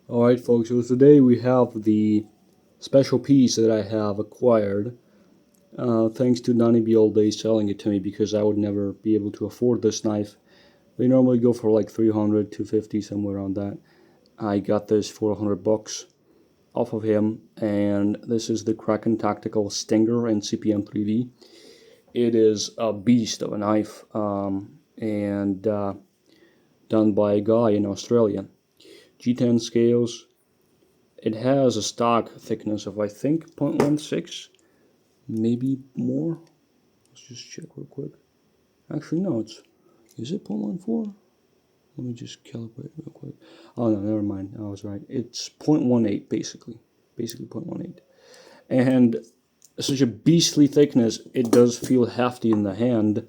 Alright folks, so today we have the special piece that I have acquired thanks to Nani B All Day selling it to me because I would never be able to afford this knife. They normally go for like 300, 250, somewhere around that. I got this for $100 off of him, and this is the Kraken Tactical Stinger in CPM 3V. It is a beast of a knife and done by a guy in Australia. G10 scales. It has a stock thickness of I think 0.16, maybe more. Let's just check real quick. Actually, no, is it 0.14? Let me just calibrate real quick. Oh no, never mind. I was right. It's 0.18 basically 0.18. And such a beastly thickness. It does feel hefty in the hand,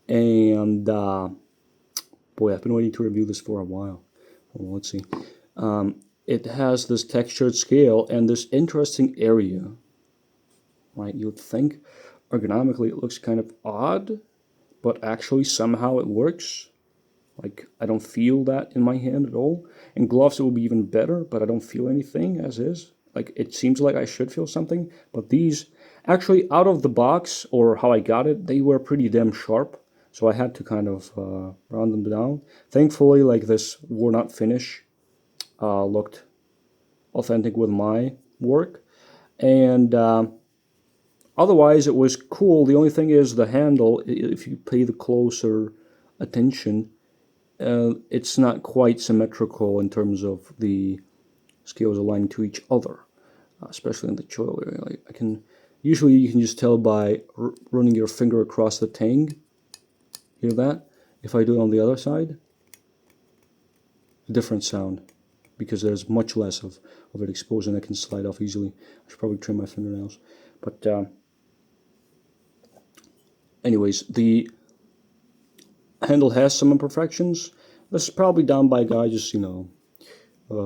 and boy, I've been waiting to review this for a while. Well, let's see. It has this textured scale and this interesting area, right? You'd think ergonomically it looks kind of odd, but actually somehow it works. Like, I don't feel that in my hand at all. In gloves it will be even better, but I don't feel anything as is. Like, it seems like I should feel something, but these, actually out of the box, or how I got it, they were pretty damn sharp. So I had to kind of round them down. Thankfully, like, this worn out finish looked authentic with my work. And otherwise, it was cool. The only thing is the handle, if you pay the closer attention, it's not quite symmetrical in terms of the scales aligning to each other, especially in the choil area. Like usually you can just tell by running your finger across the tang. Hear that? If I do it on the other side, a different sound, because there's much less of it exposed and it can slide off easily. I should probably trim my fingernails. But anyways, the handle has some imperfections. This is probably done by a guy just,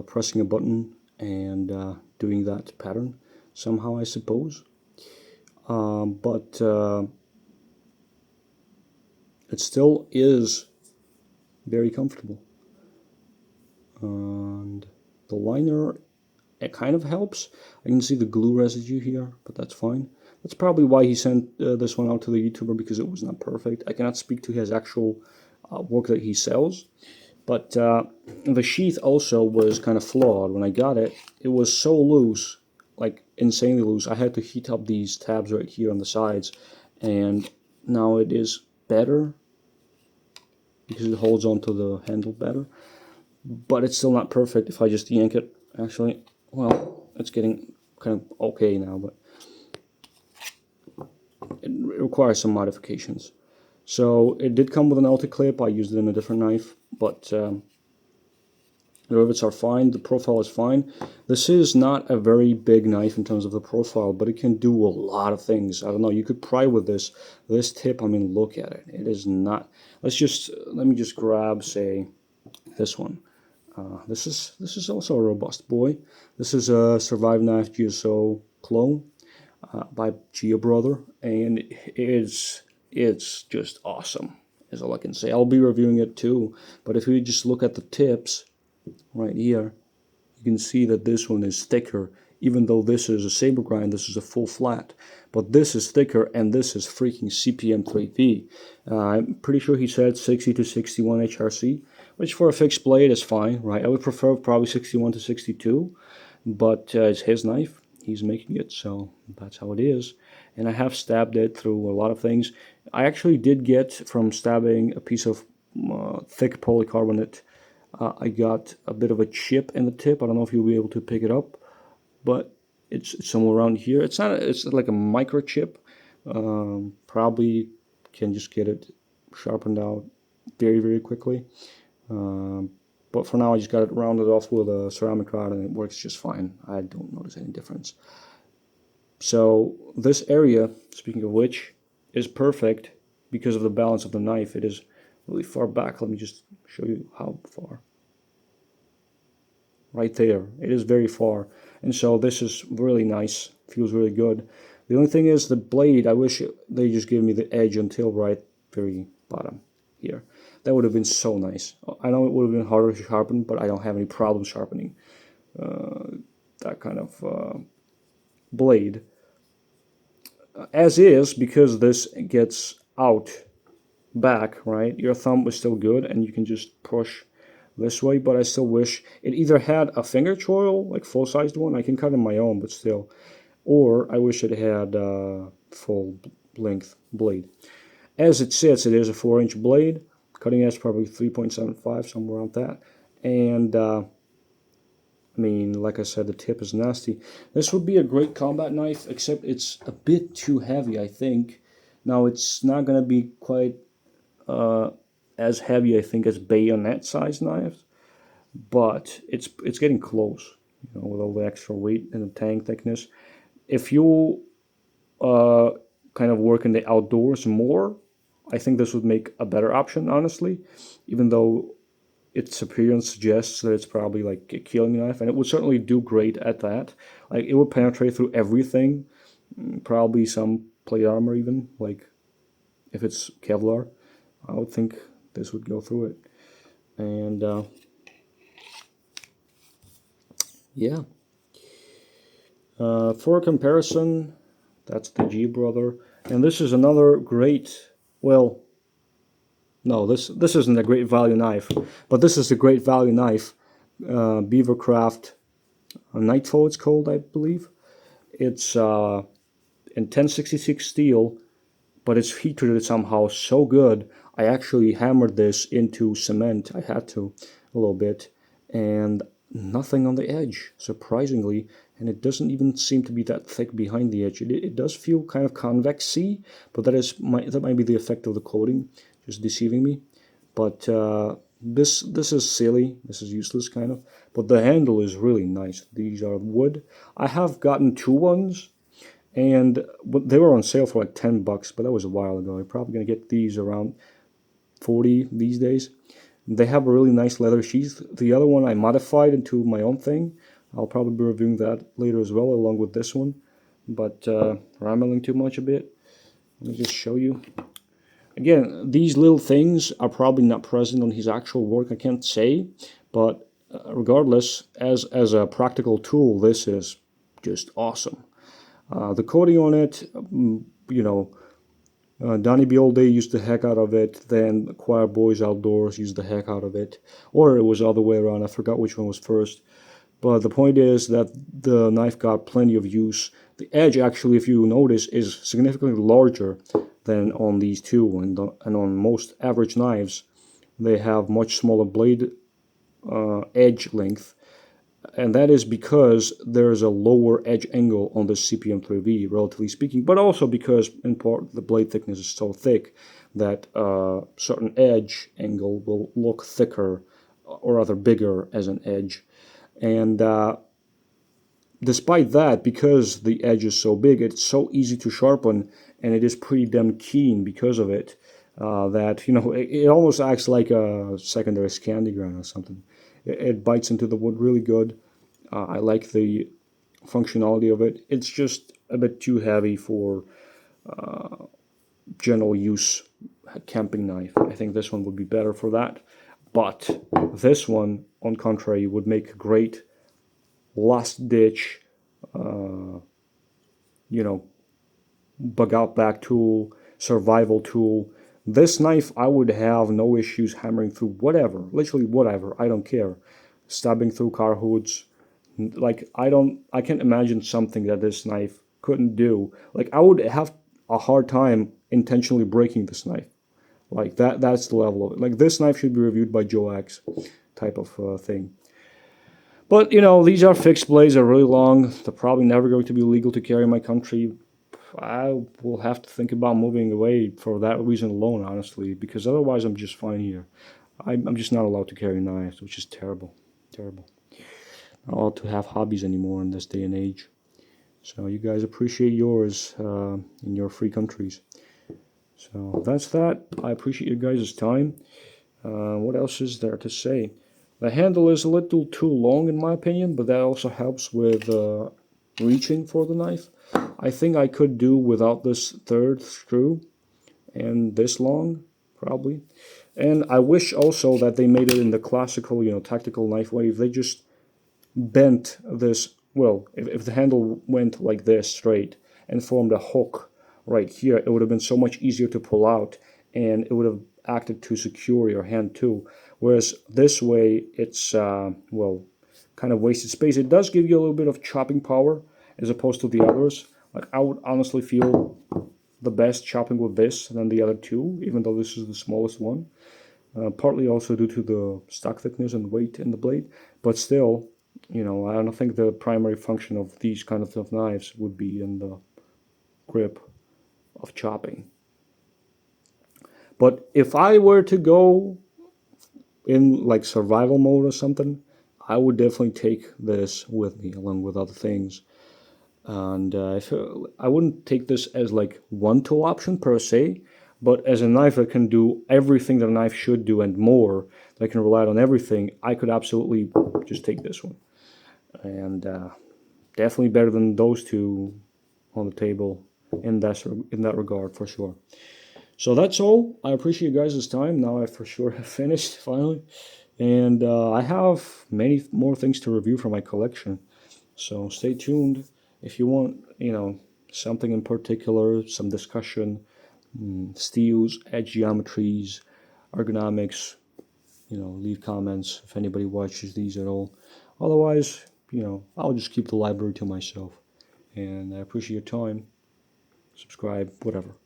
pressing a button and doing that pattern somehow, I suppose. But it still is very comfortable. And the liner, it kind of helps. I can see the glue residue here, but that's fine. That's probably why he sent this one out to the YouTuber, because it was not perfect. I cannot speak to his actual work that he sells. But the sheath also was kind of flawed. When I got it, it was so loose, like insanely loose. I had to heat up these tabs right here on the sides, and now it is better because it holds onto the handle better. But it's still not perfect if I just yank it. Actually, well, it's getting kind of okay now, but it requires some modifications. So it did come with an Alta clip. I used it in a different knife, but the rivets are fine. The profile is fine. This is not a very big knife in terms of the profile, but it can do a lot of things. I don't know. You could pry with this. This tip, I mean, look at it. It is not. Let me just grab, say, this one. This is also a robust boy. This is a Survive Knife GSO clone by Gia Brother, and it's just awesome, is all I can say. I'll be reviewing it too, but if you just look at the tips right here, you can see that this one is thicker. Even though this is a saber grind, this is a full flat, but this is thicker, and this is freaking CPM 3V. I'm pretty sure he said 60 to 61 HRC, which for a fixed blade is fine, right? I would prefer probably 61 to 62, but it's his knife. He's making it, so that's how it is. And I have stabbed it through a lot of things. I actually did get, from stabbing a piece of thick polycarbonate, I got a bit of a chip in the tip. I don't know if you'll be able to pick it up, but it's somewhere around here. It's like a microchip. Probably can just get it sharpened out very, very quickly. But for now, I just got it rounded off with a ceramic rod, and it works just fine. I don't notice any difference. So this area, speaking of which, is perfect because of the balance of the knife. It is really far back. Let me just show you how far. Right there. It is very far. And so this is really nice. Feels really good. The only thing is the blade, I wish they just gave me the edge until right very bottom here. That would have been so nice. I know it would have been harder to sharpen, but I don't have any problem sharpening. that kind of blade. As is, because this gets out back, right? Your thumb is still good, and you can just push this way. But I still wish it either had a finger choil, like full-sized one. I can cut in my own, but still. Or I wish it had full-length blade. As it sits, it is a 4-inch blade. Cutting edge probably 3.75, somewhere around that. And I mean, like I said, the tip is nasty. This would be a great combat knife, except it's a bit too heavy, I think. Now, it's not going to be quite as heavy, I think, as bayonet-sized knives, but it's getting close, with all the extra weight and the tang thickness. If you kind of work in the outdoors more, I think this would make a better option, honestly, even though its appearance suggests that it's probably like a killing knife, and it would certainly do great at that. Like, it would penetrate through everything, probably some plate armor even, like if it's Kevlar. I would think this would go through it. And yeah. For comparison, that's the G Brother. And this is another great, well, no, this isn't a great value knife, but this is a great value knife. Beavercraft Nightfall, it's called, I believe. It's in 1066 steel, but it's heat treated somehow so good. I actually hammered this into cement. I had to a little bit, and nothing on the edge, surprisingly. And it doesn't even seem to be that thick behind the edge. It does feel kind of convex-y, but that might be the effect of the coating, just deceiving me. But this is silly. This is useless, kind of. But the handle is really nice. These are wood. I have gotten two ones, and they were on sale for like $10, but that was a while ago. I'm probably gonna get these around 40 these days. They have a really nice leather sheath. The other one I modified into my own thing. I'll probably be reviewing that later as well, along with this one. But rambling too much a bit. Let me just show you. Again, these little things are probably not present on his actual work. I can't say, but regardless, as a practical tool, this is just awesome. The coating on it, Donnie B. All Day used the heck out of it. Then Choir Boys Outdoors used the heck out of it. Or it was the other way around. I forgot which one was first. But the point is that the knife got plenty of use. The edge, actually, if you notice, is significantly larger than on these two. And on most average knives, they have much smaller blade edge length. And that is because there is a lower edge angle on the CPM3V, relatively speaking, but also because, in part, the blade thickness is so thick that a certain edge angle will look thicker, or rather bigger, as an edge. And despite that, because the edge is so big, it's so easy to sharpen, and it is pretty damn keen because of it, that, it almost acts like a secondary Scandi gun or something. It bites into the wood really good. I like the functionality of it. It's just a bit too heavy for general use camping knife. I think this one would be better for that. But this one, on contrary, would make a great last ditch, bug out back tool, survival tool. This knife, I would have no issues hammering through whatever, literally whatever. I don't care. Stabbing through car hoods. Like, I can't imagine something that this knife couldn't do. Like, I would have a hard time intentionally breaking this knife. Like, that's the level of it. Like, this knife should be reviewed by Joe Axe type of thing. But, these are fixed blades. They're really long. They're probably never going to be legal to carry in my country. I will have to think about moving away for that reason alone, honestly, because otherwise I'm just fine here. I'm just not allowed to carry knives, which is terrible. Terrible. Not allowed to have hobbies anymore in this day and age. So you guys appreciate yours in your free countries. So that's that. I appreciate you guys' time. What else is there to say? The handle is a little too long in my opinion, but that also helps with reaching for the knife. I think I could do without this third screw and this long, probably. And I wish also that they made it in the classical, tactical knife way. If they just bent this, well, if the handle went like this straight and formed a hook right here, it would have been so much easier to pull out, and it would have acted to secure your hand too. Whereas this way, it's, well, kind of wasted space. It does give you a little bit of chopping power as opposed to the others. Like, I would honestly feel the best chopping with this than the other two, even though this is the smallest one. Partly also due to the stock thickness and weight in the blade, but still, I don't think the primary function of these kind of knives would be in the grip of chopping. But if I were to go in like survival mode or something, I would definitely take this with me along with other things. And I wouldn't take this as like one tool option per se, but as a knife that can do everything that a knife should do and more, that can rely on everything, I could absolutely just take this one. And definitely better than those two on the table in that regard for sure. So that's all. I appreciate you guys' time. Now I for sure have finished finally, and I have many more things to review from my collection. So stay tuned if you want, something in particular, some discussion, steels, edge geometries, ergonomics. Leave comments if anybody watches these at all. Otherwise, I'll just keep the library to myself. And I appreciate your time. Subscribe, whatever.